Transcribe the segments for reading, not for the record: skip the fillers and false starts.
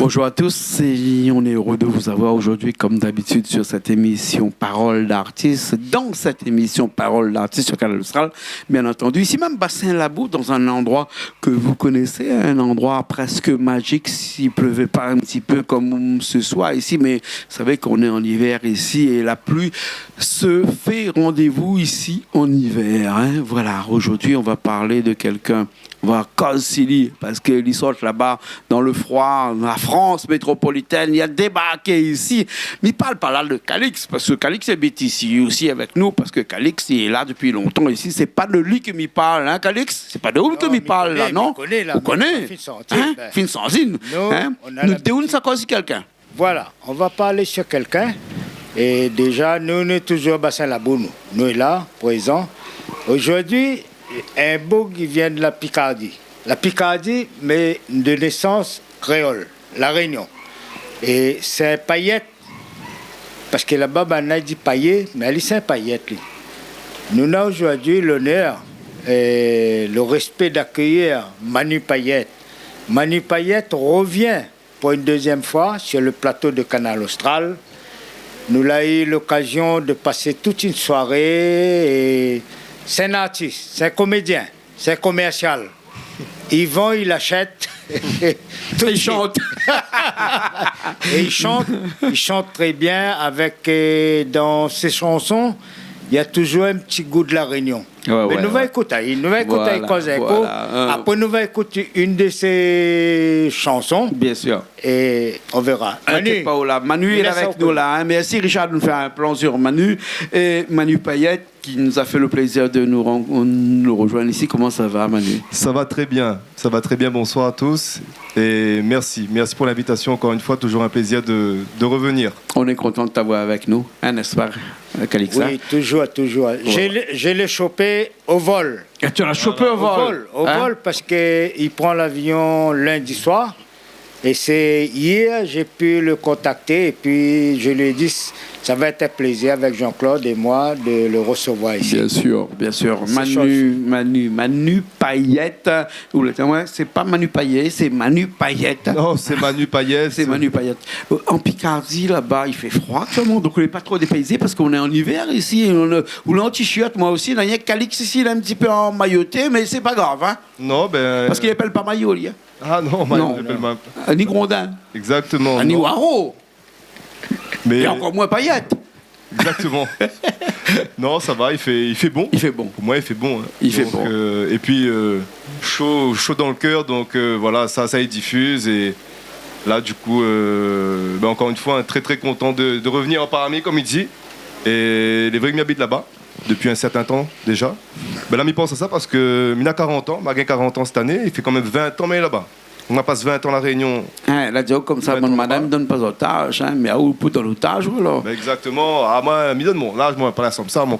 Bonjour à tous et on est heureux de vous avoir aujourd'hui comme d'habitude sur cette émission Parole d'artiste. Dans cette émission Parole d'artiste sur Canal Austral, bien entendu. Ici même Bassin-Labou, dans un endroit que vous connaissez, un endroit presque magique s'il pleuvait pas un petit peu comme ce soir ici. Mais vous savez qu'on est en hiver ici et la pluie se fait rendez-vous ici en hiver. Hein. Voilà, aujourd'hui on va parler de quelqu'un. On va Cosili, parce qu'il sort là-bas dans le froid, dans la France métropolitaine, il a débarqué ici. Mais il parle pas là de Calix, parce que Calix est ici aussi avec nous, parce que Calix il est là depuis longtemps ici. C'est pas de lui que m'y parle, hein, Calix? C'est pas de vous que m'y parle, là, non? Vous connaissez? Fin Sanzine. Nous déroulons ça comme si quelqu'un. Voilà, on va parler sur quelqu'un. Et déjà, nous sommes toujours Bassin-Labou, nous sommes là, présents. Aujourd'hui, un beau qui vient de la Picardie. La Picardie, mais de naissance créole, La Réunion. Et c'est un paillette, parce que là-bas, on a dit paillet, mais elle c'est un paillette. Nous avons aujourd'hui l'honneur et le respect d'accueillir Manu Payette. Manu Payette revient pour une deuxième fois sur le plateau de Canal Austral. Nous avons eu l'occasion de passer toute une soirée et c'est un artiste, c'est un comédien, c'est un commercial. Il vend, il achète. Il chante. Et il chante très bien avec, dans ses chansons, il y a toujours un petit goût de la Réunion. Mais nous allons écouter, Après, nous allons écouter une de ses chansons. Bien sûr. Et on verra. Manu est avec nous là. Hein. Merci Richard de nous faire un plan sur Manu. Et Manu Payette qui nous a fait le plaisir de nous rejoindre ici. Comment ça va, Manu? Ça va très bien. Ça va très bien. Bonsoir à tous. Et merci. Merci pour l'invitation. Encore une fois, toujours un plaisir de revenir. On est content de t'avoir avec nous, hein, n'est-ce pas, Calixa? Oui, toujours. Je l'ai chopé au vol. Et tu l'as chopé au vol? Au vol, parce qu'il prend l'avion lundi soir. Et c'est hier, j'ai pu le contacter et puis je lui ai dit, ça va être un plaisir avec Jean-Claude et moi de le recevoir ici. Bien sûr. Manu Payette. C'est pas Manu Payet, c'est Manu Payette. Non, c'est Manu Payette. C'est Manu Payette. En Picardie, là-bas, il fait froid actuellement, donc on n'est pas trop dépaysé parce qu'on est en hiver ici. On est en t-shirt, moi aussi. Il y a Calix ici, il est un petit peu en mailloté, mais c'est pas grave. Hein? Non, ben... Parce qu'il n'appelle pas maillot, lui. Hein? Ah non, non. Ni Grondin. Exactement. Ni Waro. Mais... Et encore moins Payette. Exactement. Non, ça va, il fait bon. Il fait bon. Pour moi, il fait bon. Hein. Il fait bon. Et puis, chaud dans le cœur, donc voilà, ça y diffuse. Et là, du coup, encore une fois, très très content de revenir en Paramé, comme il dit. Et les vrais qui habitent là-bas, depuis un certain temps déjà. Là, il pense à ça parce que Mina a 40 ans, Maguin 40 ans cette année, il fait quand même 20 ans, mais là-bas. On a passé 20 ans à La Réunion. Hein, la joke comme ça, madame ne donne pas d'otage, hein, mais où pour dans l'otage, alors. Exactement. Ah, moi, il donne mon âge, moi, pas la somme ça. Mon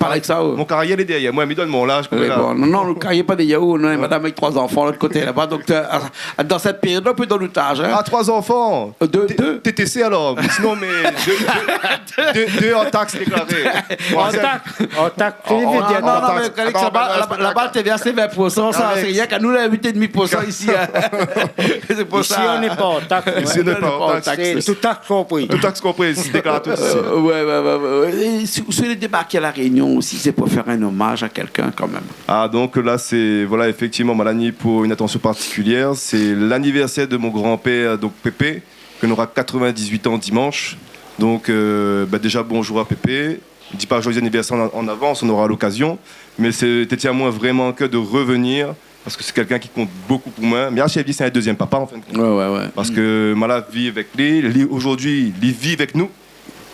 carrière est derrière. Moi, il donne mon âge. Oui, bon, non, le carrière pas des Yahoo, non, madame avec 3 enfants, de l'autre côté là-bas. Donc, dans cette période, on peut dans l'otage. Hein. Ah, 3 enfants 2 TTC alors. Sinon, mais 2 en taxes déclarées. En taxe, là-bas, tu es versé 20%, ça, c'est rien qu'à nous, là, 8,5% ici. C'est pour ça. Ici, on n'est pas en taxe. Ici, on n'est pas en taxe. Tout taxe compris. Tout taxe compris, c'est déclaré tout ici. Ouais. Si vous souhaitez débarquer à La Réunion aussi, c'est pour faire un hommage à quelqu'un quand même. Ah, donc là, c'est, voilà, effectivement, Malani, pour une attention particulière. C'est l'anniversaire de mon grand-père, donc Pépé, qui aura 98 ans dimanche. Donc, déjà, bonjour à Pépé. Je ne dis pas joyeux anniversaire en avance, on aura l'occasion. Mais c'était à moi vraiment que de revenir. Parce que c'est quelqu'un qui compte beaucoup pour moi. Mais HFD, c'est un deuxième papa, en fin de compte. Ouais. Parce que Mala vit avec lui. Aujourd'hui, il vit avec nous.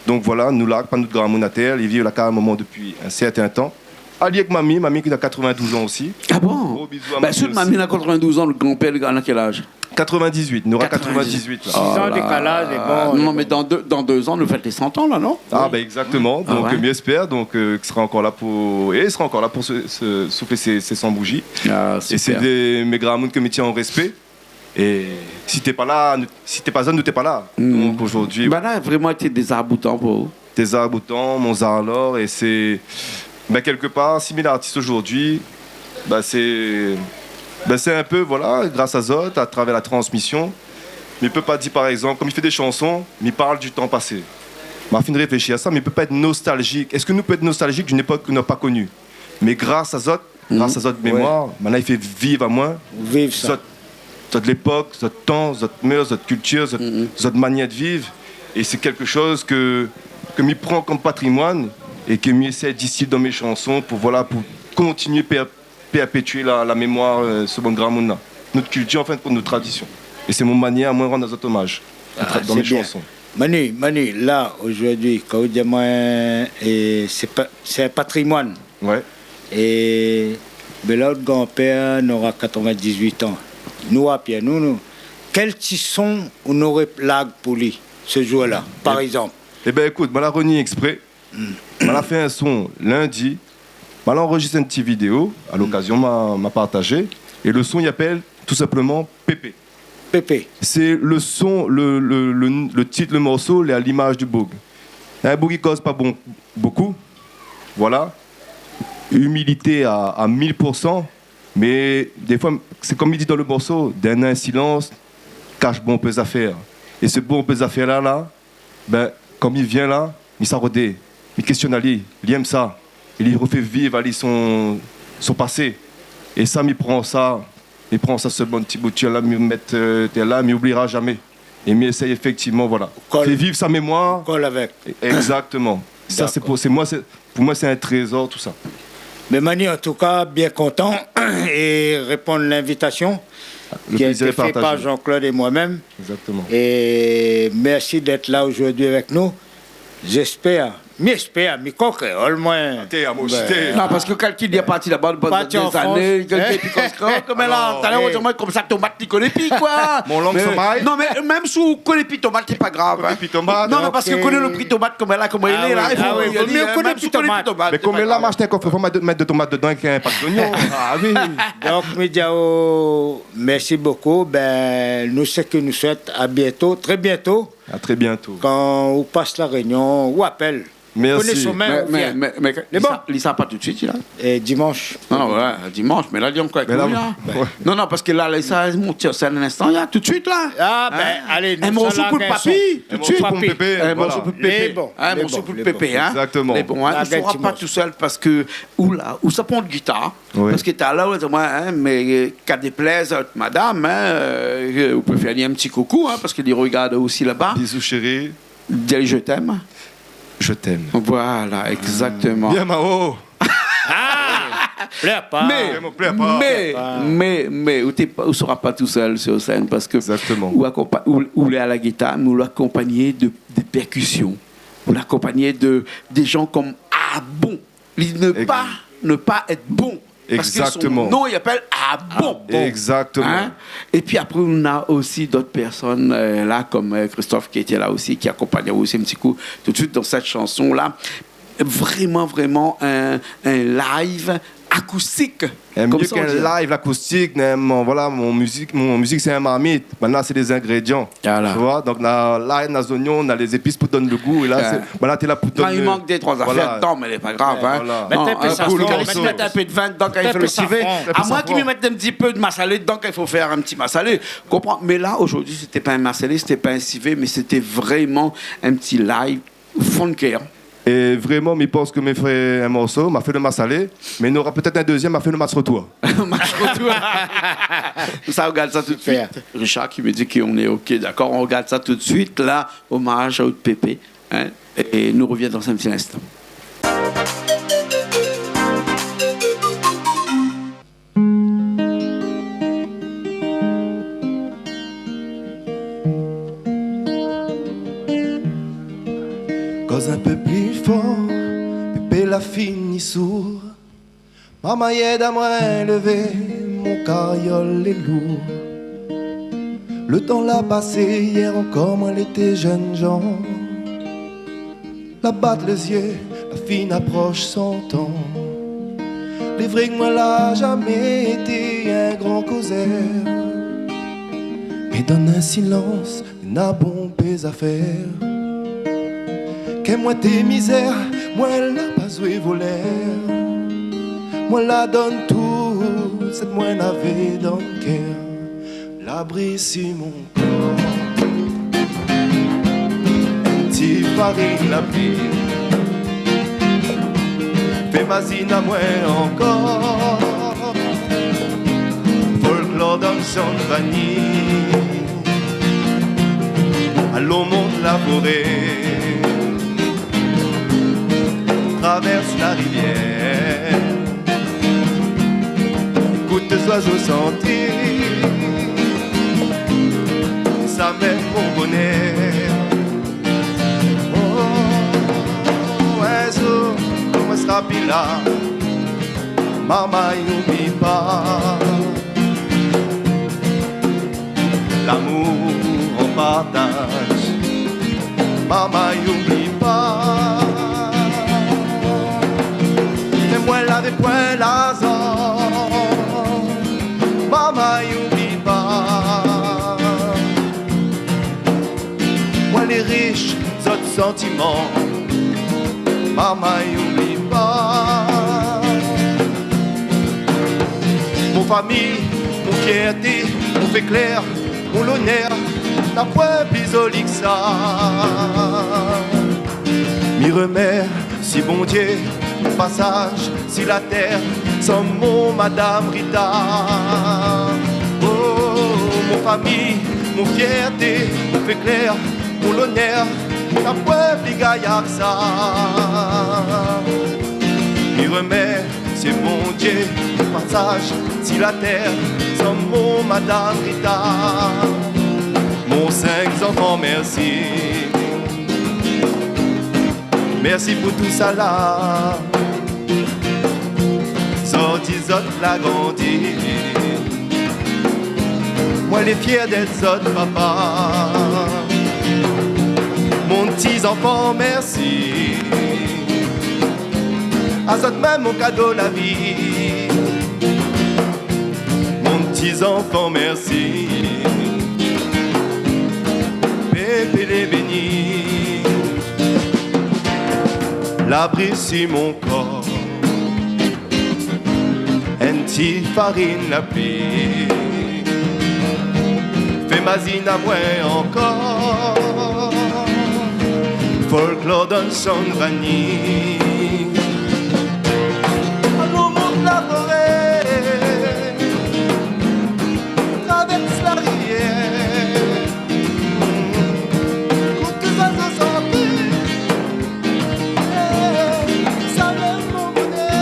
Donc voilà, nous là, pas notre grand monataire. Il vit là à un moment depuis un certain temps. Allié avec mamie qui a 92 ans aussi. Ah bon? Gros bisous à mamie. Si mamie a 92 ans, le grand-père, il a quel âge? 98, nous aura 98 là. 6 ans de décalage est bon. Non, mais dans 2 ans, nous faites les 100 ans là, non? Ah, exactement. Donc, j'espère qu'il sera encore là pour. Et il sera encore là pour souffler ses 100 bougies. Ah, et c'est mes grands amours que me tiennent en respect. Et si t'es pas là, nous t'es pas là. Donc aujourd'hui. Là, vraiment été des arts-boutants pour vous. Des arts-boutants, mon Zarlor. Et c'est. Quelque part, 6000 artistes aujourd'hui, c'est un peu, voilà, grâce à Zot, à travers la transmission, mais il peut pas dire par exemple, comme il fait des chansons, mais il parle du temps passé. M'a fin de réfléchir à ça, mais il peut pas être nostalgique. Est-ce que nous peut être nostalgique d'une époque qu'on n'a pas connue? Mais grâce à Zot, mémoire, maintenant il fait vivre à moi. Vive ça. Zot l'époque, Zot temps, Zot mœurs, Zot culture, Zot manière de vivre. Et c'est quelque chose que m'y prend comme patrimoine et que m'y essaie d'ici dans mes chansons pour continuer perpétuer la mémoire ce bon grand monde là. Notre culture en fait pour nos traditions. Et c'est mon manière à moi rendre des hommages dans mes chansons. Manu, là aujourd'hui, quand vous dites moi, c'est un patrimoine. Ouais. Et l'autre grand-père n'aura 98 ans. Nous, à Pierre, nous, quels sont on aurait plague pour lui ce jour-là, par exemple? Eh bien écoute, je l'ai renié exprès. Je l'ai fait un son lundi. Je l'ai enregistré une petite vidéo. À l'occasion, m'a partagé. Et le son, il appelle tout simplement Pépé. Pépé. C'est le son, le titre, le morceau, à l'image du boug. Un boug qui cause pas beaucoup. Voilà. Humilité à 1000%. Mais des fois, c'est comme il dit dans le morceau, d'un silence cache bon peu affaires. Et ce bon peu affaires là, ben, comme il vient là, il s'arrête, il questionne Ali, il aime ça. Il refait vivre Ali son passé. Et ça, il prend ça, ce bon petit bout de là, il met là, il n'oubliera jamais. Et il essaye effectivement, voilà. Fait vivre sa mémoire. Colle avec. Exactement. Ça, pour moi, c'est un trésor, tout ça. Mais Mani, en tout cas, bien content et répondre à l'invitation qui a été faite par Jean-Claude et moi-même. Exactement. Et merci d'être là aujourd'hui avec nous. J'espère, mais coquet, au moins. Non, parce que quelqu'un est parti là-bas pendant des années, comme là, comme ça, tomate, tu connais plus, quoi. Mon langue sommeil. Non, mais même si vous connaissez plus tomate, c'est pas grave. Non, parce que connaît le prix tomate comme elle est là. Ah oui, mais on connaît plus tomate. Mais comme elle a acheté un coffre, il faut mettre de tomates dedans et un pack d'oignons. Ah oui. Donc, Médiao, merci beaucoup. Ben, nous, ce que nous souhaitons, à bientôt, très bientôt. À très bientôt. Quand on passe la réunion, ou appelle. Merci. Mais Lisa pas tout de suite, là. Et dimanche. Non, ouais, dimanche, mais là, dis quoi avec nous, là. Non, parce que là, Lisa, c'est un instant, là, tout de suite, là. Ah, ben, allez, un morceau pour le papy, tout de suite. Un morceau pour le pépé. Un morceau pour le pépé, hein. Exactement. Mais bon, on ne sera pas tout seul parce que, où ça prend de guitare. Parce que tu es là, mais qu'à déplaise, madame, vous pouvez faire un petit coucou, parce qu'il regarde aussi là-bas. Bisous, chérie. Dis je t'aime. Je t'aime. Voilà, exactement. Bien, Mao. Pleure pas. Mais, vous ne serez pas tout seul sur scène parce que exactement. Vous est à la guitare, mais vous l'accompagnez des percussions. Vous l'accompagnez des gens comme bon. Ne pas être bon. Exactement. Parce que son nom, il appelle bon. Exactement. Hein? Et puis après, on a aussi d'autres personnes là, comme Christophe qui était là aussi, qui accompagnait aussi un petit coup tout de suite dans cette chanson-là. Vraiment un live acoustique. Mieux qu'un live acoustique, voilà, mon musique c'est un marmite. Maintenant c'est des ingrédients. Voilà. Tu vois, donc là, on a les oignons, on a les épices pour donner le goût. Et là, tu es là pour donner. Il manque des trois affaires dedans, mais c'est pas grave. Voilà. Mettre un peu de vin dedans quand il faut le civet. À moins qu'il me mette un petit peu de massalé dedans quand il faut faire un petit massalé. Comprends? Mais là, aujourd'hui, c'était pas un massalé, c'était pas un civet, mais c'était vraiment un petit live funker. Et vraiment, je pense que m'a fait un morceau, m'a fait le massalé, mais il y aura peut-être un deuxième, m'a fait le match retour. Match retour. Ça, on regarde ça tout de suite. Richard qui me dit qu'on est OK, d'accord, on regarde ça tout de suite, là, hommage à Pépé. Hein, et nous reviens dans un petit instant. Cause un peu plus fort, Pépé l'a fini sourd. Maman aide à moi lever, mon carriole est lourd. Le temps l'a passé, hier encore moi l'été jeune gens. La batte les yeux, la fine approche son temps. Les vrais que moi l'a jamais été un grand causeur. Mais dans un silence, n'a bon pes à faire. Que moi tes misères, moi elle n'a pas joué voler. Moi la donne tout, cette moi n'avait dans le cœur. L'abri sur mon corps. ti farine la pluie. Fais mazine à moi encore. Folklore dans son vanille. Allons monte la forêt. Traverse la rivière. Écoute les oiseaux sentir. Ça met mon bonheur. Oh, oiseau, comment sera là? Maman, n'oublie pas. L'amour on partage. Maman, n'oublie pas. Et moi, avec moi, l'argent. Maman, n'oublie pas. Moi, les riches, autres sentiments. Maman, n'oublie pas. Mon famille, mon fierté, mon fait clair, mon honneur, n'a point plus joli que ça. M'y remet, si bon Dieu, passage, si la terre, sans mon Madame Rita. Oh, mon famille, mon fierté, mon fait clair, mon honneur, n'a point plus gaillard que ça. M'y remet, c'est bon Dieu, passage, si la terre, sans mon Madame Rita. Mon 5 enfants, merci. Merci pour tout ça là. Sortis autres la grandi. Moi les fiers d'être autres papa. Mon petit enfant, merci. À ça même mon cadeau la vie. Mon petit enfant, merci. Pépé les bénis. L'abri sur mon corps. Un petit farine la pluie. Fais mazine à moi encore. Folklore dans son vanille. Allons monte la forêt. Traverse la rivière. Écoute les oiseaux chanter. Ça lève mon bonheur.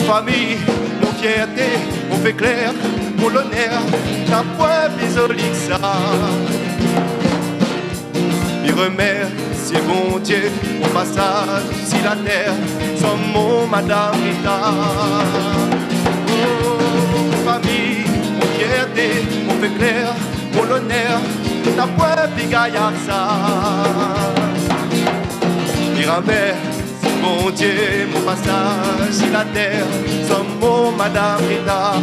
Famille, mon fierté, mon fait clair, mon honneur, t'as point plus joli que ça. M'y remercie bon Dieu, mon passage, si la terre, sans mon Madame Rita. Oh, famille, mon fierté, mon fait clair, mon honneur, t'as point plus gaillard que ça. M'y remercie mon Dieu, mon passage sur la terre, sans mon Madame Rita.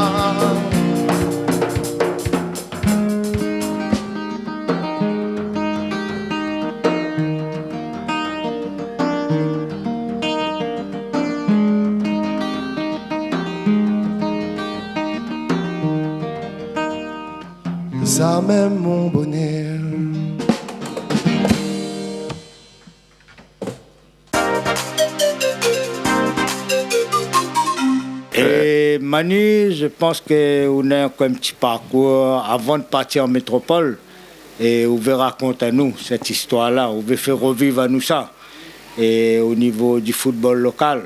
Ça même mon bonheur. Et Manu, je pense qu'on a encore un petit parcours avant de partir en métropole. Et on veut raconter à nous cette histoire-là, on veut faire revivre à nous ça. Et au niveau du football local.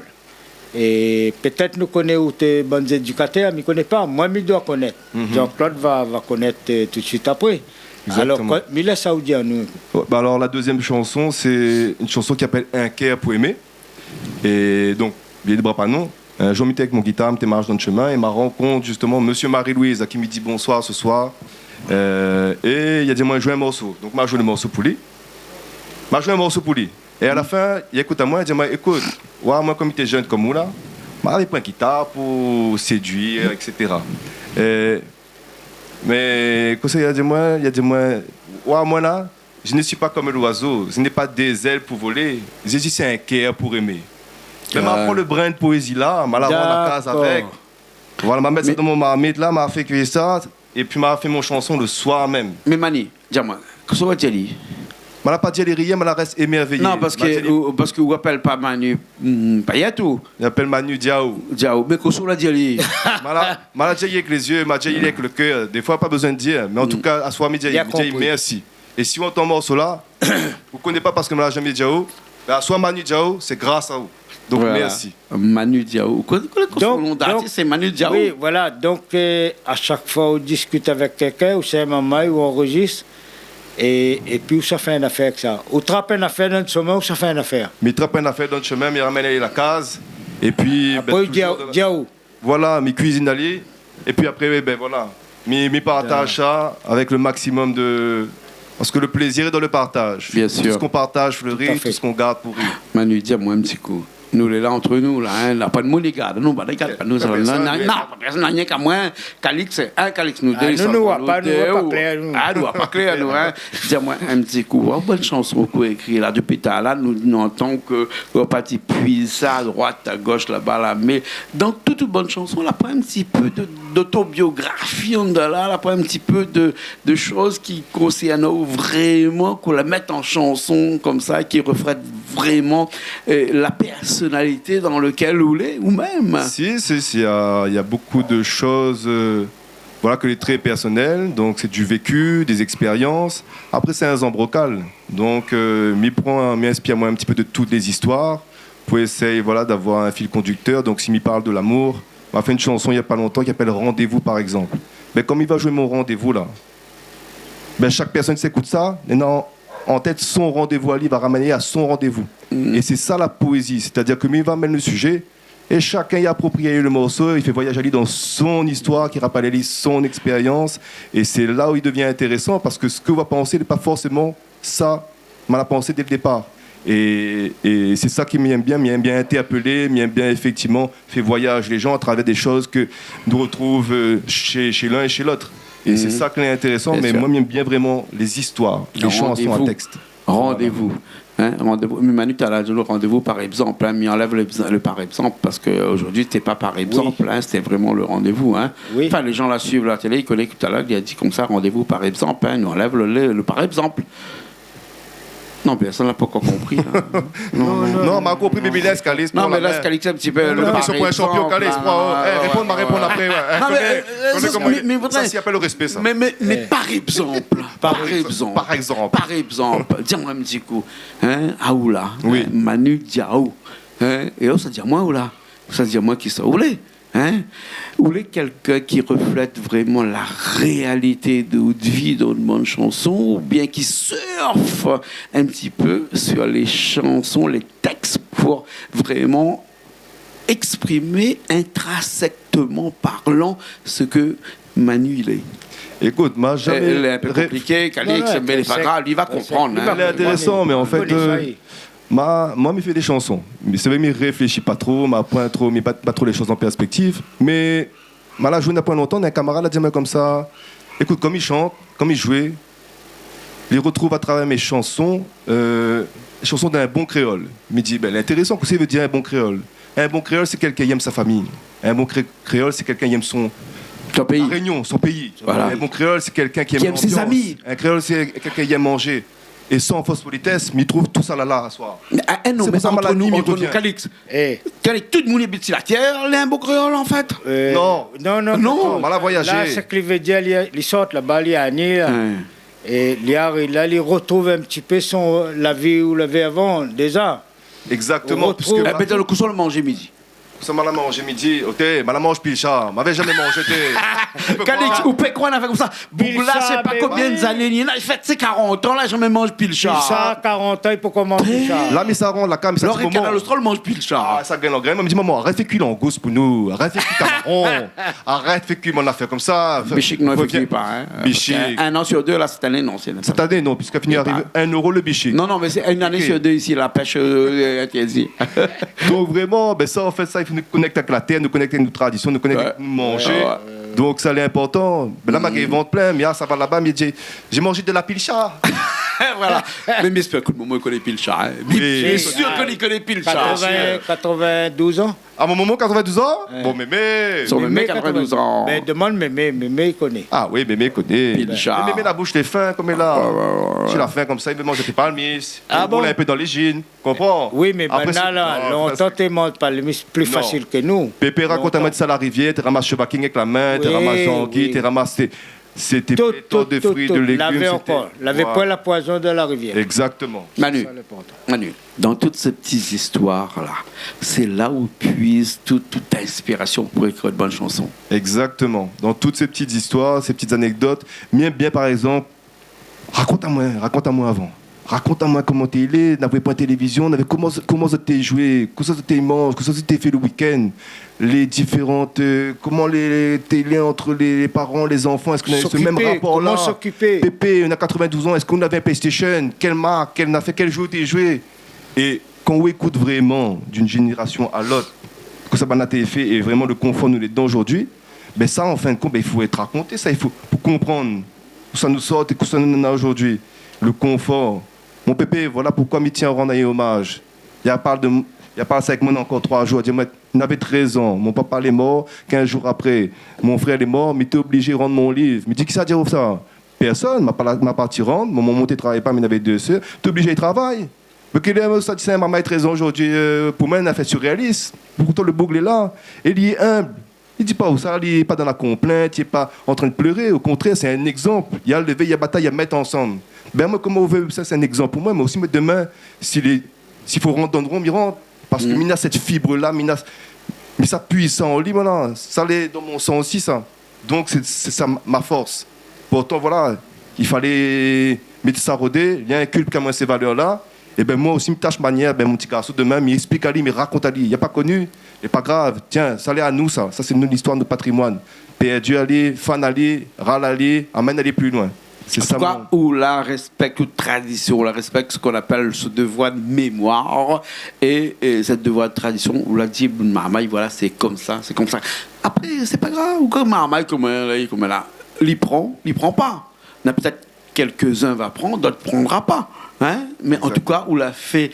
Et peut-être nous connaissons où tes bons éducateurs, mais ne connaissent pas. Moi, je dois connaître. Jean-Claude va connaître tout de suite après. Exactement. Alors, mais laisse ça vous dire nous. Bah alors la deuxième chanson, c'est une chanson qui s'appelle Un cœur pour aimer. Et donc, il de bras pas non. Un jour, j'étais avec mon guitare, je marche dans le chemin et ma rencontre justement Monsieur Marie-Louise qui me dit bonsoir ce soir. Et il a dit moi jouer un morceau. Donc moi joué le morceau pour lui. Moi joué un morceau pour lui. Et à la fin, il écoute à moi, il dit moi écoute, ouais, moi comme tu es jeune comme moi là, je n'avais pas une guitare pour séduire, etc. Mais quand il y a des mois, ouais, moi là, je ne suis pas comme l'oiseau. Je n'ai pas des ailes pour voler. J'ai dit c'est un cœur pour aimer. Mais prends le brin de poésie là, m'a la rendre la case avec. Voilà, m'a mettre ça dans mon marmite là, m'a fait cuire ça, et puis m'a fait mon chanson le soir même. Mais Mani, dis-moi, qu'est-ce que tu as dit? Je n'ai pas dit rien, je reste émerveillé. Non, parce que vous appelez pas Manu Payatou. J'appelle Manu Diaou. Diaou, mais qu'est-ce que vous avez dit? Je l'ai dit avec les yeux, je l'ai dit avec le cœur. Des fois, pas besoin de dire, mais en tout cas, à soi, je dis merci. Et si on entend morceau là, vous ne connaissez pas parce que je l'ai jamais dit Diaou, mais à soi Manu Diaou, c'est grâce à vous. Donc voilà. Merci. Manu Diaou. Donc, c'est Manu Diaou. Oui, voilà. Donc, à chaque fois, on discute avec quelqu'un, ou c'est un moment où on enregistre. Et puis, où ça fait une affaire avec ça? Ou trappe une affaire dans le chemin, où ça fait une affaire? Mais trappe une affaire dans le chemin, mais ramène la case. Et puis. Après, Diaou. Voilà, mes cuisines d'aller. Et puis après, ben voilà. Mais partage ça avec le maximum de. Parce que le plaisir est dans le partage. Bien sûr. Tout ce qu'on partage fleurit, tout ce qu'on garde pourrit. Manu, dis-moi un petit coup. Nous, les là, entre nous, là, hein, là, pas de monde, les gars. Nous, pas de gars, pas nous. Non, personne n'a qu'à moi. Calix, un Calix, nous deux. Nous, pas clair. Ah, nous, pas clair, nous, hein. Dis-moi un petit coup. Bonne chanson qu'on écrit là, depuis tard, là, nous entendons que le parti puise ça à droite, à gauche, là-bas, là. Mais dans toute bonne chanson, là, pas un petit peu d'autobiographie, là, pas un petit peu de choses qui concernent vraiment, qu'on la mette en chanson comme ça, qui reflète vraiment la personnalité dans laquelle vous l'êtes, ou même. Si, il y a beaucoup de choses voilà, que les traits personnels, donc c'est du vécu, des expériences. Après, c'est un zambrocal. Donc, m'inspire moi un petit peu de toutes les histoires pour essayer voilà, d'avoir un fil conducteur. Donc, s'il m'y parle de l'amour, on a fait une chanson il n'y a pas longtemps qui s'appelle Rendez-vous, par exemple. Mais comme il va jouer mon rendez-vous, là, ben, chaque personne qui s'écoute ça, maintenant, en tête, son rendez-vous à lui va ramener à son rendez-vous. Et c'est ça la poésie, c'est-à-dire que lui va mettre le sujet et chacun y approprie le morceau, il fait voyager Ali dans son histoire, qui rappelle Ali son expérience, et c'est là où il devient intéressant parce que ce que va penser n'est pas forcément ça, mal à penser dès le départ. Et c'est ça qui m'aime bien interpeller, m'aime bien effectivement faire voyager les gens à travers des choses que nous retrouvons chez l'un et chez l'autre. Et c'est ça qui est intéressant, bien mais sûr. Moi j'aime bien vraiment les histoires, les chansons à texte. Rendez-vous. Hein, rendez-vous. Mais Manu, tu as le rendez-vous par exemple, hein, mais enlève le par exemple, parce qu'aujourd'hui, tu n'es pas par exemple, oui. Hein, c'était vraiment le rendez-vous. Hein. Oui. Enfin, les gens la suivent à la télé, ils connaissent tout à l'heure, il a dit comme ça, rendez-vous par exemple, hein, nous enlève le par exemple. Non, personne n'a pas encore compris. Là. Non, m'a compris, mais laisse Calix. Non, mais laisse Calix un petit peu. Le par exemple, pour un champion Calix. Répondre après. Mais ça s'y appelle le respect, ça. Mais par exemple. Par exemple. Dis-moi un petit coup. Hein, Aoula. Oui. Manu Diaou. Hein, et ça dit moi Aoula. Ça dit moi qui ça voulait. Hein? Ou est quelqu'un qui reflète vraiment la réalité de votre vie dans une bonne chanson, ou bien qui surfe un petit peu sur les chansons, les textes, pour vraiment exprimer intrinsèquement parlant ce que Manu il est. Écoute, moi jamais. Il est un peu compliqué, Calix, mais c'est pas grave, il va comprendre. Il est intéressant, mais en fait. Moi, je fais des chansons. C'est vrai, je ne réfléchis pas trop, je ne mets pas trop les choses en perspective. Mais là, je n'ai pas longtemps, un camarade a dit comme ça. Écoute, comme il chante, comme il jouait, il retrouve à travers mes chansons, les chansons d'un bon créole. Il me dit, l'intéressant, qu'est-ce que ça veut dire un bon créole? Un bon créole, c'est quelqu'un qui aime sa famille. Un bon créole, c'est quelqu'un qui aime son pays. Réunion, son pays. Voilà. Un bon créole, c'est quelqu'un qui aime ses amis. Un créole, c'est quelqu'un qui aime manger. Et sans fausse politesse, mais il trouve tout ça là à soir. Non, mais entre nous, Calix. Calix, tout le monde est petit la terre, il est un beau créole en fait. Non, on va la voyager. Là, ce qu'il veut dire, il sort là-bas, il y a un île. Et là, il retrouve un petit peu la vie où il avait avant, déjà. Exactement. Dans le cousson, le manger midi. Ça m'a mangé midi, ok, m'a mange pile chat, m'avait jamais mangé. Calix, ou peut quoi on a fait comme ça? Là, je sais pas combien d'années, il a fait 40 ans, là, je me mange pile chat. Pile chat, 40 ans, il peut commencer ça. Là, mais ça rend la cam, ça dit comment? Le mange pile chat. Ah, ça gagne l'engrais. Il me dit, maman, arrête de faire cuire l'angouste pour nous, arrête de faire cuire camaron, arrête de faire cuire mon affaire comme ça. Bichic, non, il ne pas. Bichic. Un an sur deux, là, cette année, non. Cette année, non, puisqu'à finir arrive 1 euro le bichic. Non, mais c'est une année sur deux ici, la pêche interdite. Donc vraiment, ça, en fait, ça, il faut nous connecter avec la terre, nous connecter avec nos traditions, nous connecter avec nous manger. Donc ça, c'est important. Mais là, il vente plein, mais ça va là-bas, mais j'ai mangé de la pilcha. Voilà. Mais j'espère que le moment connaît pile chat. Hein. Je suis sûr qu'il connaît pile chat. 92 ans. À mon moment, 92 ans. Bon, mémé. Son mémé 92 ans. Mais demande mémé, mémé il connaît. Ah oui, mémé connaît. Pile chat. Mémé, la bouche, t'es fin comme elle a. J'ai la faim comme ça, il veut manger tes palmis. Ah bon? Un peu dans les jeans. Comprends? Oui, mais maintenant, là, longtemps, tu manges pas plus facile que nous. Pépé, raconte-moi de ça à la rivière. Tu ramasses chevaking avec la main, tu ramasses anguille, tu ramasses c'était pléthore de fruits, de légumes. Lavez encore. Lavez pas la poison de la rivière. Exactement. Manu, dans toutes ces petites histoires-là, c'est là où puise toute inspiration pour écrire de bonnes chansons. Exactement. Dans toutes ces petites histoires, ces petites anecdotes, bien par exemple, raconte-moi avant. Raconte-moi comment tu es, n'avais pas de télévision, comment ça t'es joué, comment ça t'es mangé, comment ça t'es fait le week-end, les différentes, comment les liens entre les parents, les enfants, est-ce qu'on a ce même rapport-là? Comment s'occuper? Pépé, on a 92 ans, est-ce qu'on avait un PlayStation? Quelle marque? Quel jeu t'es joué? Et quand on écoute vraiment d'une génération à l'autre, que ça a été fait et vraiment le confort nous est dedans aujourd'hui, ben ça, en fin de compte, il faut être raconté, ça, il faut pour comprendre où ça nous sort et où ça nous en a aujourd'hui. Le confort. Mon pépé, voilà pourquoi il tient à rendre un hommage. Il a parlé ça avec moi encore 3 jours. Il avait 13 ans. Mon papa est mort 15 jours après. Mon frère est mort, mais il était obligé de rendre mon livre. Il me dit, qui ça dit ça? Personne m'a pas tiré rendre. Mon maman ne travaillait pas, mais il avait 2 sœurs. Il était obligé de travailler. Mais qu'il est ça dit, maman a 13 ans aujourd'hui. Pour moi, il a fait surréaliste. Pourtant, le bougle est là. Et il est humble. Il ne dit pas où ça, il n'est pas dans la complainte, il n'est pas en train de pleurer. Au contraire, c'est un exemple. Il y a levé, il y a bataille, il y a mettre ensemble. Ben moi, comment on veut, ça c'est un exemple pour moi, mais aussi demain, s'il faut rentrer dans le rond, il rentre. Parce que Mina, cette fibre-là, mais ça puissant en lui, voilà. Ça l'est dans mon sang aussi, ça. Donc c'est ça ma force. Pourtant, voilà, il fallait mettre ça rodé, il y a un culte comme ces valeurs-là. Et ben moi aussi, je tâche manière, ben mon petit garçon, demain, il explique à lui, il raconte à lui. Il n'a pas connu, c'est pas grave. Tiens, ça l'est à nous, ça. Ça, c'est notre histoire, notre patrimoine. Perdu aller, fan aller, râle aller, amène aller plus loin. C'est ça. En tout cas, où la respecte toute tradition, la respecte ce qu'on appelle ce devoir de mémoire et cette devoir de tradition, où la dit, Marmaille, voilà, c'est comme ça. Après, c'est pas grave, ou comme Marmaille, comme là, il prend pas. On a peut-être quelques-uns va prendre, d'autres prendra pas. Hein? Mais exactement. En tout cas, où l'a fait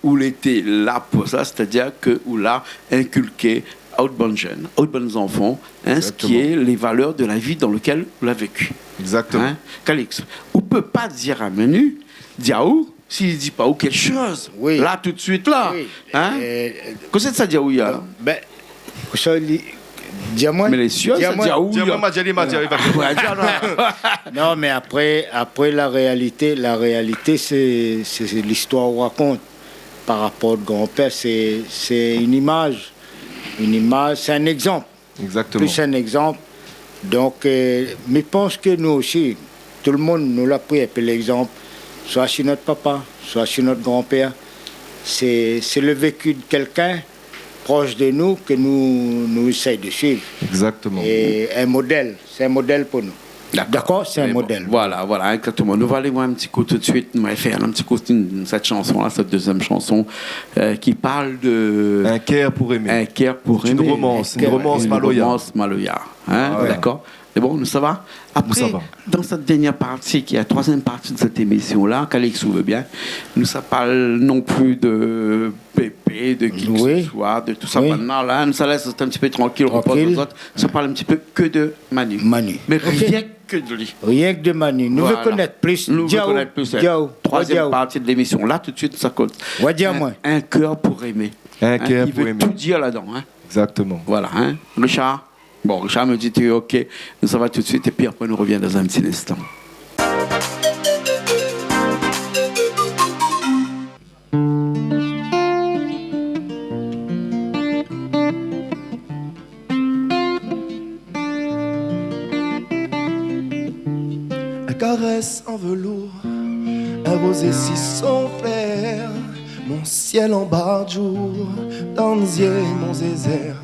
où il était là pour ça, c'est-à-dire que où l'a inculqué aux bonnes jeunes, aux bons enfants, hein, ce qui est les valeurs de la vie dans laquelle on l'a vécu. Exactement. Hein? Calix, on ne peut pas dire à Manu, Diaou, s'il ne dit pas ou quelque chose, oui. Là, tout de suite, là. Oui. Hein? Qu'est-ce que ça dit, il y a? Ben, Dis-moi. Mais les cieux, ça dit où? Non, mais après la réalité, c'est l'histoire qu'on raconte. Par rapport au grand-père, c'est une image. Une image, c'est un exemple. Exactement. Plus un exemple. Donc, mais je pense que nous aussi, tout le monde nous l'a pris un peu l'exemple, soit chez notre papa, soit chez notre grand-père. C'est le vécu de quelqu'un proche de nous que nous essayons de suivre. Exactement. Et un modèle, c'est un modèle pour nous. D'accord, c'est un modèle. Voilà, exactement. Nous allons aller voir un petit coup tout de suite. On va faire un petit coup de cette chanson-là, cette deuxième chanson, qui parle de... Un cœur pour aimer. Un cœur pour aimer. Une romance Maloya. Une romance Maloya. Hein, ah ouais. D'accord. C'est bon, ça va? Après, ça va. Dans cette dernière partie, qui est la troisième partie de cette émission-là, Calix veut bien, nous ça parle non plus de Pépé, de qui que ce soit, de tout ça maintenant. Là, nous ça laisse un petit peu tranquille. Repose aux autres. Ça parle un petit peu que de Manu. Mais rien que de lui. Rien que de Manu. Nous voulons connaître plus. Nous voulons connaître plus. Troisième partie de l'émission. Là, tout de suite, ça compte. Un cœur pour aimer. Un cœur pour aimer. Il veut tout dire là-dedans. Hein. Exactement. Voilà. Hein. Richard. Bon, Richard me dit, tu es OK, nous ça va tout de suite, et puis après, nous revient dans un petit instant. Un caresse en velours, un rosé si sans flair, mon ciel en bas de jour, Danzier, mon zézère.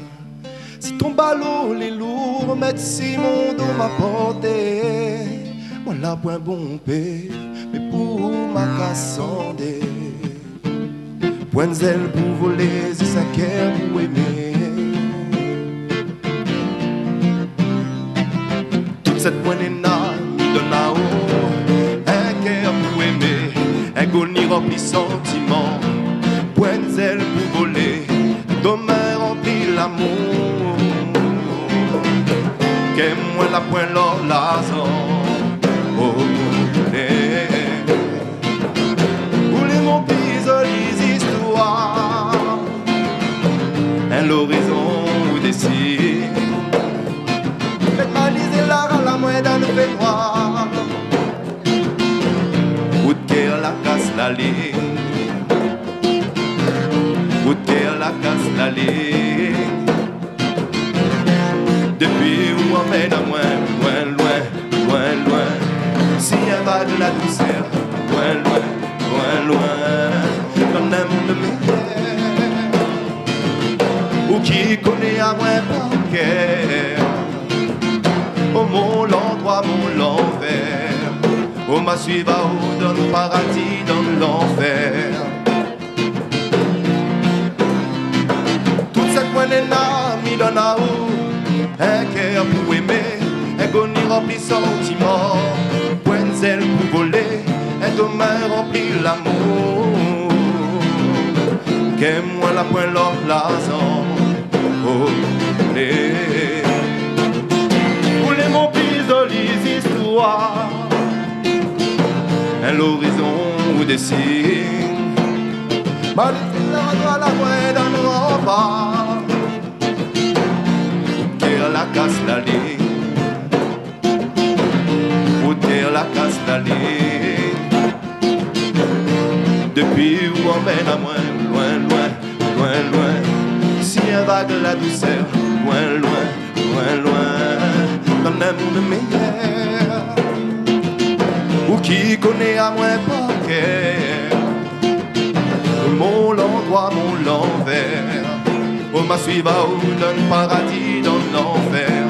Si ton ballot les lourds, mettre si mon dos m'a porté, moi la point bon paix, mais pour ma cassandée. Point de zèle pour voler, c'est 5 heures pour aimer. rempli sentiment, Poinzel pour voler, demain rempli l'amour. Qu'est moi la pointe l'or l'argent, oh où les mon piso les histoires, un l'horizon où décide, faites maliser l'art à la moelle dans le fait noir. Où de guerre la casse la ligne, où de guerre la casse la ligne. Depuis où on mène à loin, loin, loin, loin, loin. Si un va de la douceur, loin, loin, loin, loin. Qu'on aime le meilleur, ou qui connaît à moins par cœur. Oh mon l'endroit, mon l'envers. Oh ma suiva où dans le paradis, dans l'enfer. Toute cette moine mis dans la haut. Un cœur pour aimer, un goni rempli sentiment, Poinzel pour voler, un domaine rempli l'amour. Qu'aime-moi la pointe l'or l'argent, oh les. Pour les mon piso les histoires, un l'horizon ou des signes, mal la pointe dans le rempart. La casse la ligne, où terre la casse la ligne. Depuis où on mène à moins, loin, loin, loin, loin. Si un vague la douceur, loin, loin, loin, loin. Dans un monde meilleur, ou qui connaît à moins par cœur. Mon l'endroit, mon l'envers. Oh ma suiva où dans le paradis, dans l'enfer.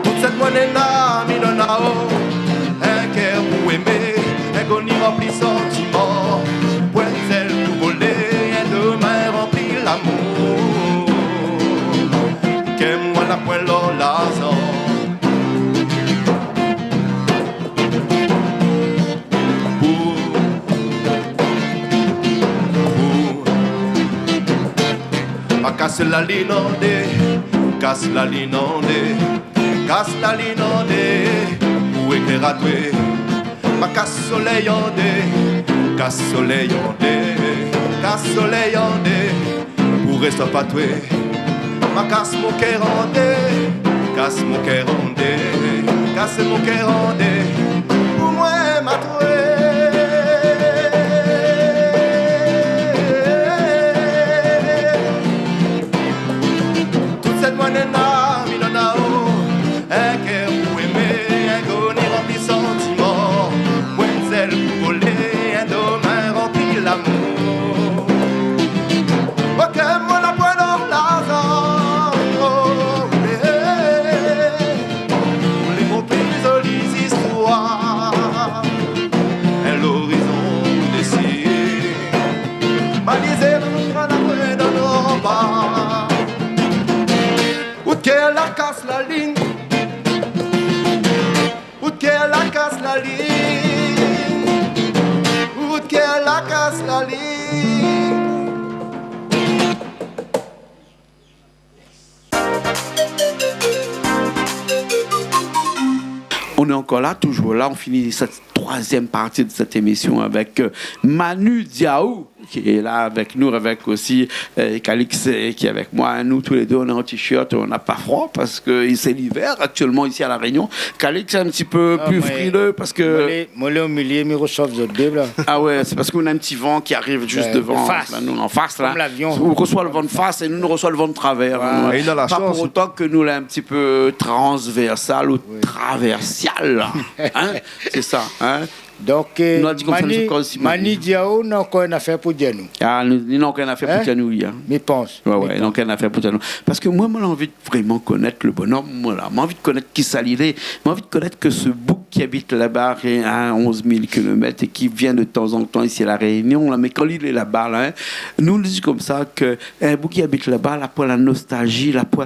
Toute cette monnaie n'a mis dans la haut, un cœur pour aimer, un goni rempli sentiment, Poinzel pour voler, un demain rempli l'amour. Qu'aime-moi la pointe l'or l'argent. Casse la ligne en dé, casse la ligne en dé, casse la ligne en dé, où éclaire à tuer. Ma casse soleil en dé, casse soleil en dé, casse soleil en dé, pour rester pas tuer. Ma casse mon cœur en dé, casse mon cœur en dé, casse mon cœur en dé, pour moi m'a tué. Un cœur pour aimer, un goni rempli sentiment, Poinzel pour voler, un domaine rempli l'amour. Ok, moi la pointe dans l'argent, oh, les mots plus jolies histoires, un l'horizon décide, malisé dans la pointe dans nos bas. Où qu'elle la casse la ligne, où qu'elle la casse la ligne, où qu'elle la casse la ligne. On est encore là, toujours là. On finit cette troisième partie de cette émission avec Manu Diaou, qui est là avec nous, avec aussi Calix qui est avec moi. Nous, tous les deux, on est en t-shirt, on n'a pas froid parce que c'est l'hiver actuellement ici à La Réunion. Calix est un petit peu plus frileux parce que... Moi, au milieu, je reçois de deux, là. Ah ouais, c'est parce qu'on a un petit vent qui arrive juste devant. Là, nous, en face, là. On reçoit le vent de face et nous, on reçoit le vent de travers. Ah, et il a la pas chance. pour autant que nous, là, un petit peu transversal ou traversial. Hein? C'est ça. Hein? Donc, Mani Diao n'a aucune affaire pour dire nous. Ah, nous n'avons qu'une affaire pour dire nous. Mais pense. Ouais, ils n'ont qu'une affaire pour dire nous. Parce que moi, j'ai envie de vraiment connaître le bonhomme. Moi, j'ai envie de connaître qui ça l'idée. J'ai envie de connaître que ce bouc qui habite là-bas à 11 000 km et qui vient de temps en temps ici à La Réunion, là, mais quand il est là-bas, là, hein, nous on dit comme ça qu'un bout qui habite là-bas, là, pour la nostalgie, là, pour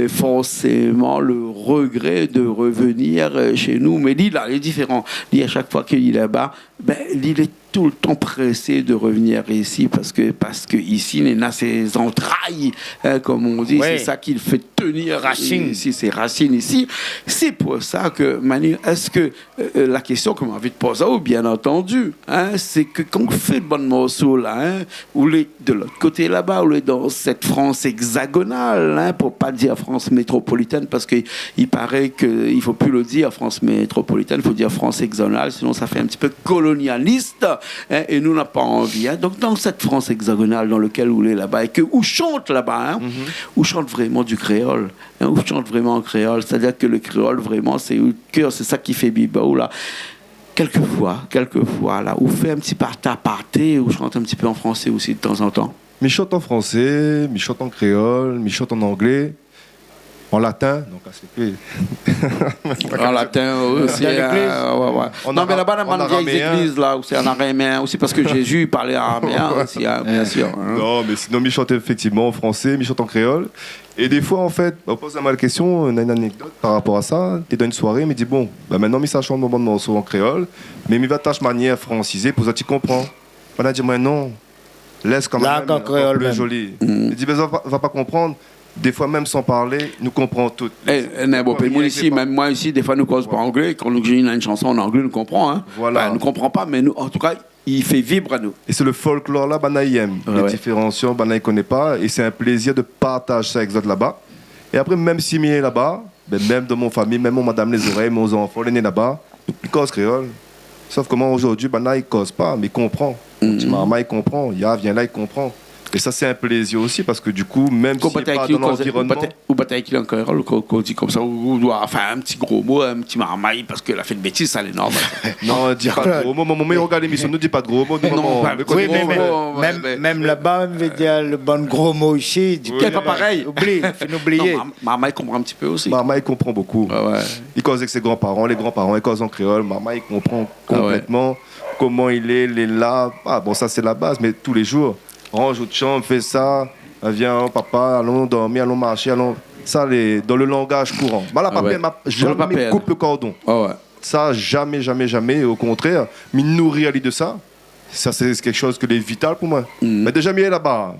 forcément le regret de revenir chez nous. Mais lui, là, il est différent. Lui, à chaque fois qu'il est là-bas, ben, il est tout le temps pressé de revenir ici parce que ici, il a ses entrailles, hein, comme on dit. Ouais. C'est ça qui le fait tenir Racines. ici, ses racines ici. C'est pour ça que, Manu, est-ce que la question qu'on m'a envie de poser, bien entendu, hein, c'est que quand on fait de bons morceaux là, hein, ou les de l'autre côté là-bas, ou les dans cette France hexagonale, hein, pour pas dire France métropolitaine, parce que il paraît qu'il faut plus le dire France métropolitaine, il faut dire France hexagonale, sinon ça fait un petit peu colonialiste, hein, et nous n'a pas envie. Hein. Donc dans cette France hexagonale dans laquelle on est là-bas et que où chante là-bas, hein, où chante vraiment du créole, hein, où chante vraiment en créole, c'est-à-dire que le créole vraiment c'est le cœur, c'est ça qui fait bibou là. Quelquefois, là, où fait un petit aparté, où je chante un petit peu en français aussi de temps en temps. Mi chante en français, mi chante en créole, mi chante en anglais, en latin, donc ACP. En latin aussi. Dans l'église. Non, mais là-bas, dans les vieilles araméen. églises, là, où c'est en araméen aussi, parce que Jésus il parlait araméen aussi, hein, bien sûr. Hein. Non, mais sinon, mi chante effectivement en français, mi chante en créole. Et des fois, en fait, on pose la question, on a une anecdote par rapport à ça. Tu es dans une soirée, mais dit bon, bah maintenant, mi ça chante mon bon morceau en créole, mais mi va tâche manière francisée pour ça, tu comprends. On a dit, mais non, laisse quand Là, même qu'en créole plus même. joli. Il dit, mais va pas comprendre. Des fois, même sans parler, nous comprenons tout. Moi ici, même moi ici, des fois, nous cause pas anglais. Quand nous une chanson en anglais, nous comprenons. Hein. Voilà. Nous comprenons pas, mais nous, en tout cas, il fait vivre à nous. Et c'est le folklore là, Banaï aime. Les Ouais. différenciations, Banaï connaît pas. Et c'est un plaisir de partager ça avec les autres là-bas. Et après, même si mi est là-bas, ben, même dans mon famille, même mon madame les oreilles, mes enfants, les nés là-bas, ils causent créole. Sauf que moi, aujourd'hui, Banaï ne cause pas, mais il comprend. Petit maman, il comprend. Ya vient là, il comprend. Et ça, c'est un plaisir aussi, parce que du coup, même si pas dans l'environnement... Ou bataille qui encore, qu'on dit comme ça, ou doit faire un petit gros mot, un petit marmaille, parce qu'elle a fait de bêtises, ça c'est normal. Non, dis pas de gros mots. Maman, regarde l'émission, ne dis pas de gros mots. Non, Oui, mais même là-bas, on veut dire le bon gros mot ici. C'est pas pareil. Oublie, faut oublier. Marmaille comprend un petit peu aussi. Maman, il comprend beaucoup. Ouais. Il cause avec ses grands-parents, les grands-parents, ils causent en créole. Maman, il comprend complètement comment il est là. Ah, bon, ça, c'est la base, mais tous les jours. Range votre chambre, fais ça, viens, papa, allons dormir, allons marcher, allons. Ça, dans le langage courant. Bah, la papier, jamais coupe le cordon. Oh, ouais. Ça, jamais. Et au contraire, me nourrir de ça, ça, c'est quelque chose que est vital pour moi. Mais déjà, mieux là-bas.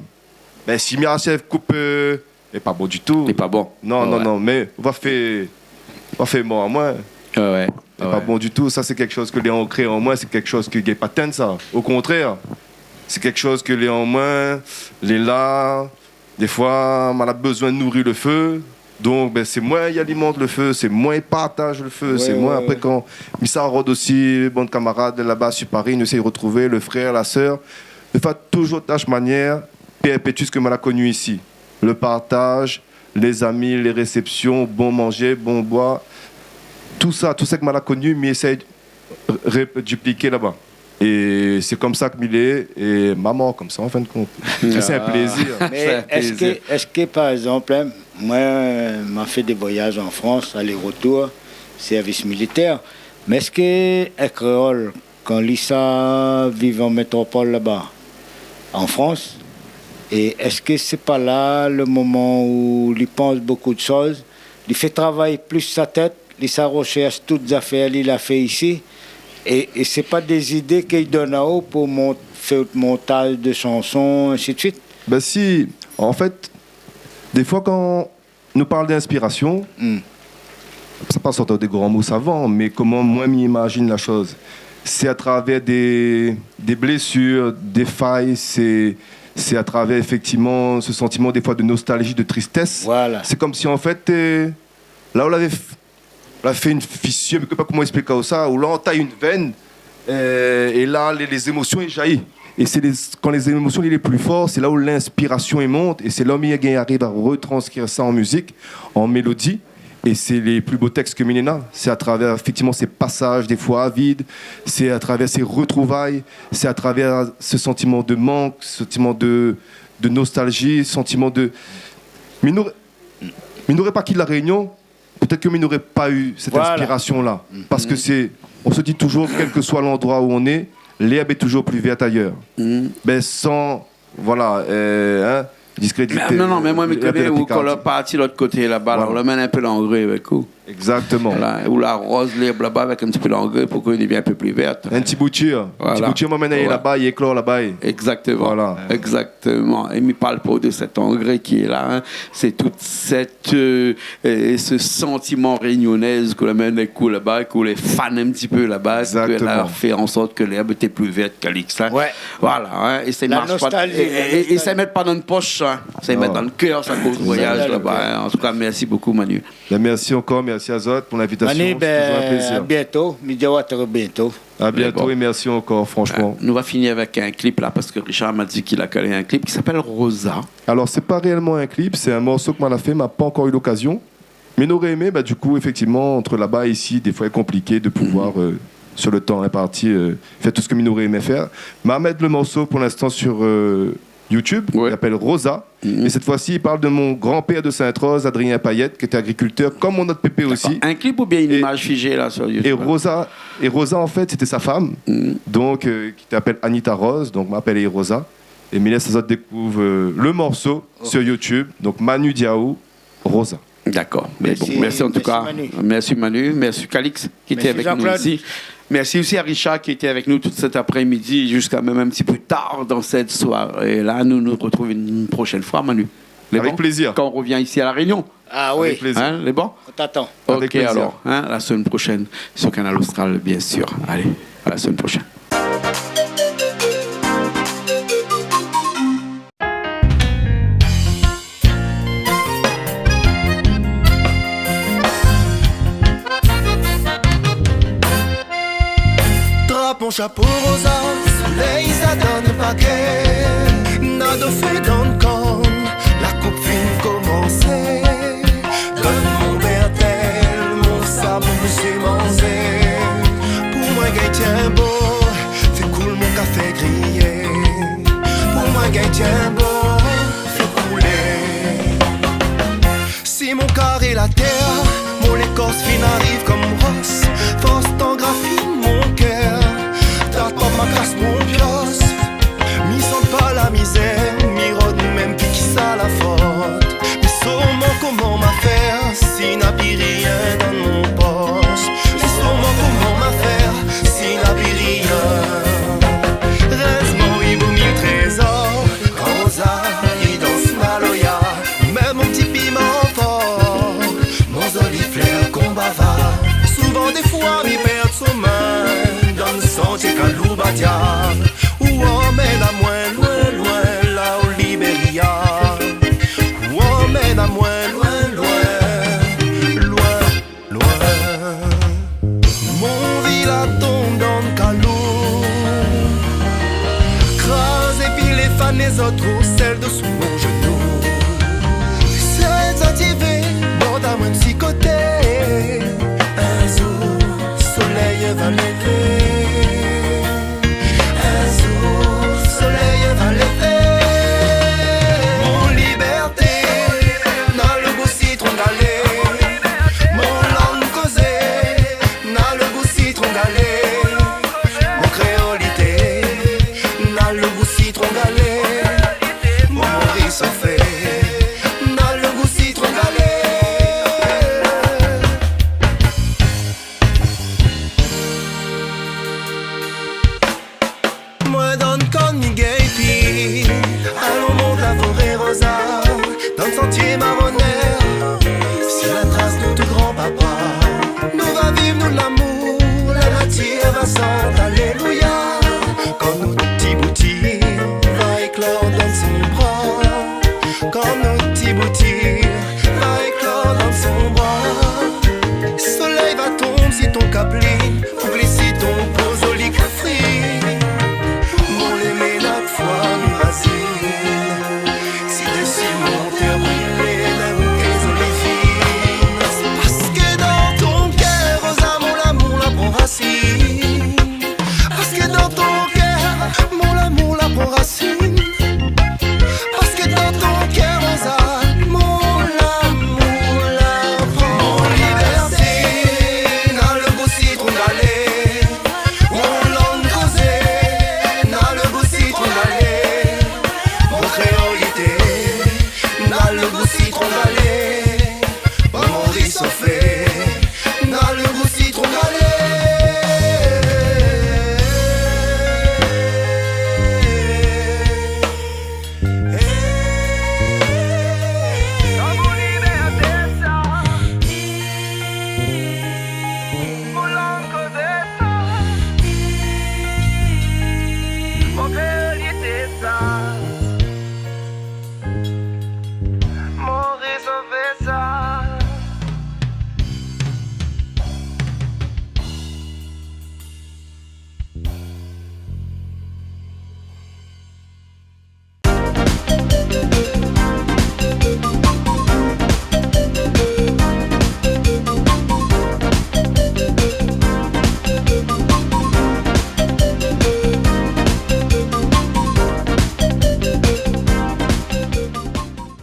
Mais si mi chef coupe, c'est pas bon du tout. C'est pas bon. Non, mais va faire moi à moi. Ouais. C'est pas bon du tout. Ça, c'est quelque chose que les ancré en moi, c'est quelque chose qui n'est pas teint, ça. Au contraire. C'est quelque chose que les en moins, les là, des fois, on a besoin de nourrir le feu. Donc, ben, c'est moi qui alimente le feu, c'est moi qui partage le feu, c'est moi. Après, quand Missa Rod aussi, bon camarade là-bas sur Paris, nous essayons de retrouver le frère, la sœur. De faire toujours de tâche manière, perpétue ce que moi a connu ici. Le partage, les amis, les réceptions, bon manger, bon boire. Tout ça que moi a connu, mais essaye de dupliquer là-bas. Et c'est comme ça que Millet et maman, comme ça, en fin de compte. C'est un plaisir. Mais est-ce que, par exemple, hein, moi, j'ai fait des voyages en France, aller-retour, service militaire, mais est-ce que un créole, quand Lisa vit en métropole là-bas, en France, et est-ce que c'est pas là le moment où il pense beaucoup de choses, il fait travailler plus sa tête, Lisa recherche toutes les affaires, il a fait ici, et c'est pas des idées qu'il donne à haut pour faire le montage de chansons, ainsi de suite. Ben si, en fait, des fois quand on nous parle d'inspiration, ça passe sur des grands mots savants, mais comment moi m'imagine la chose, c'est à travers des blessures, des failles, c'est à travers effectivement ce sentiment des fois de nostalgie, de tristesse. Voilà. C'est comme si en fait, là on avait fait une fissure, mais je ne sais pas comment expliquer ça, où là on taille une veine, et là les émotions elles jaillissent. Et c'est quand les émotions sont les plus fortes, c'est là où l'inspiration monte, et c'est là où il arrive à retranscrire ça en musique, en mélodie. Et c'est les plus beaux textes que Milena. C'est à travers effectivement ces passages des fois avides, c'est à travers ces retrouvailles, c'est à travers ce sentiment de manque, ce sentiment de nostalgie, ce sentiment de... Mais n'aurait pas quitté la Réunion, peut-être que n'aurait pas eu cette Voilà. inspiration-là. Parce que on se dit toujours, quel que soit l'endroit où on est, l'herbe est toujours plus verte ailleurs. Ben sans, voilà, discréditer. Non, mais moi, je connais où Picardie. qu'on est parti de l'autre côté là-bas, là, on Voilà. le mène un peu l'engrais avec vous. Exactement. Voilà, ou la rose, l'herbe là-bas avec un petit peu d'engrais pour qu'elle devienne un peu plus verte. Un petit bouture. Voilà. Un petit bouture m'emmène Ouais. là-bas, il éclore là-bas. Exactement. Voilà. Exactement. Et il parle pas de cet engrais qui est là. Hein. C'est toute cette ce sentiment réunionnaise que la mène les coups là-bas, que les fans un petit peu là-bas, que Exactement. leur fait en sorte que l'herbe était plus verte qu'Alix. Hein. Ouais. Voilà. Hein. Et ça La marche pas. nostalgie, la Et nostalgie. ça ne met pas dans une poche, ça. Ça met dans le cœur, ça cause voyage dans le là-bas. cœur. Hein. En tout cas, merci beaucoup, Manu. Ben, merci encore, merci Azot pour l'invitation. Manu, C'est toujours un à plaisir. bientôt. Midi à bientôt. À bientôt bon. et merci encore, franchement. Nous va finir avec un clip là, parce que Richard m'a dit qu'il a collé un clip qui s'appelle Rosa. Alors, c'est pas réellement un clip, c'est un morceau que m'a fait, m'a pas encore eu l'occasion. Mais n'aurait aimé, du coup, effectivement, entre là-bas et ici, des fois, c'est compliqué de pouvoir, sur le temps imparti, faire tout ce que m'aurait aimé faire. M'a mettre le morceau pour l'instant sur YouTube, Ouais. il s'appelle Rosa. Et cette fois-ci, il parle de mon grand-père de Sainte-Rose, Adrien Payette, qui était agriculteur, comme mon autre pépé aussi. Un clip ou bien une Et- image figée là sur YouTube? Et Rosa, en fait, c'était sa femme, donc qui s'appelle Anita Rose, donc m'appelle Rosa. Et Mylène Azot découvre le morceau sur YouTube, donc Manu Diaou, Rosa. D'accord. Mais Merci, bon, merci en tout merci cas. Manu. Merci Manu. Merci Calix qui était Merci avec nous Jean-Claude. ici. Merci aussi à Richard qui était avec nous tout cet après-midi jusqu'à même un petit peu tard dans cette soirée. Et là, nous nous retrouvons une prochaine fois, Manu. Les Avec bons plaisir. Quand on revient ici à La Réunion. Ah oui, Avec plaisir. Hein, les bons? on t'attend. Avec Ok, plaisir. alors. Hein, la semaine prochaine sur Canal Austral, bien sûr. Allez, à la semaine prochaine. Drape mon chapeau rosa, soleil ça donne le paquet. Nada fait dans le camp, la coupe fin commencer. Donne mon bertel, mon sable, monsieur Manzé. Pour moi, gay tient beau, fait cool mon café grillé. Pour moi, gay tient beau, fait couler. Si mon carré la terre, mon écorce fine arrive comme Ross. Force t'en graphine mon cœur, t'as pas ma classe mon pios. Mi sent pas la misère, mi rôde même puis qui ça la faute. Mais sûrement comment m'a faire, si n'a plus rien dans mon poste. Mais sûrement comment m'a faire, si n'a plus rien. Reste-moi, il vaut mille trésors, quand Rosa, il danse Maloya. Même mon petit piment fort, mon joli flair qu'on bavard. Souvent des fois, mi perd son main, dans le sentier Kaloubadia. Où emmène à moins loin, loin, là au Libéria. Où emmène à moins loin, loin, loin, loin. Mon villa tombe dans le calou. Crase et puis les fans, les autres, celles dessous mon genou. C'est activé, bord à moins de six côtés. Un jour, soleil va lever. Un jour, soleil va lever. Mon liberté, dans le goût citron galé. Mon langue causée, dans le goût citron galé. Mon créolité, dans le goût citron galé. Mon riz fait.